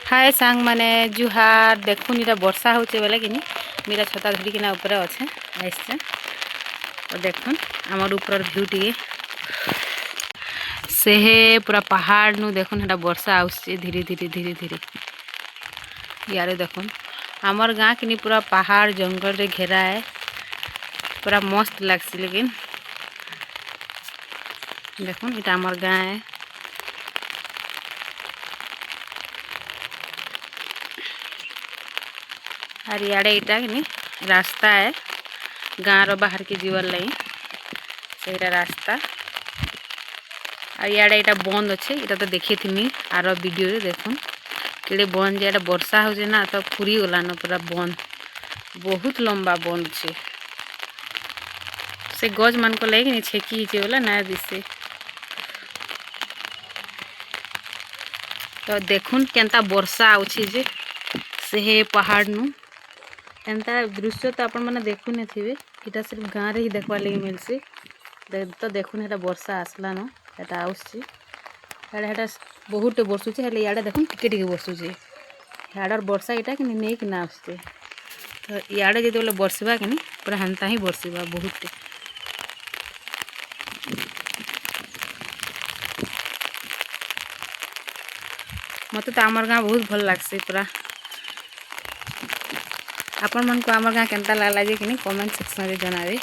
हाय सांग माने जुहार देखुन इटा वर्षा होचे बेले कि मेरा छता धरी किना ऊपर अच्छे आइसे और देखुन आमर ऊपर व्यू टी से पूरा पहाड़ नु देखुन हेटा वर्षा आउचे धीरे धीरे धीरे धीरे यारे देखुन आमर गाँ कि पूरा पहाड़ जंगल रे घेरा है पूरा मस्त लगसी लेकिन देखुन इटा आमर गाँ है और इे इटा कि रास्ता है गाँव बाहर के जीवन लगी से रास्ता और इे इटा बंद अच्छे इटा तो देखी थी आर वीडियो रे देखुन कि बंद जे वर्षा हो ना तो पूरी गलान पूरा बंद बहुत लंबा बंद छे से गज मान को लगे छेकी बोला ना दिसे तो देखुन केनता वर्षा आउछि जे से पहाड़ नु एंता दृश्य तो आपण मैंने देखु नहीं थे इटा सिर्फ गाँव रे ही देखवा लगे मिलसी तो देखुन हेटा वर्षा आसला न हेटा आउछि हेटा बहुत बरसुचे हेले इे देखुन टिके टिके बरसुचे हाड़र वर्षा इटा कि नहीं कि ना आसते तो इे जो बोले बरसवा कि पूरा हेन्ता ही बरसवा बहुत मत तो आमर गाँ बहुत भल लगसे पूरा आपण मन को आमर गाँ केनता लागला जे कि कमेंट सेक्शन में जनाबे।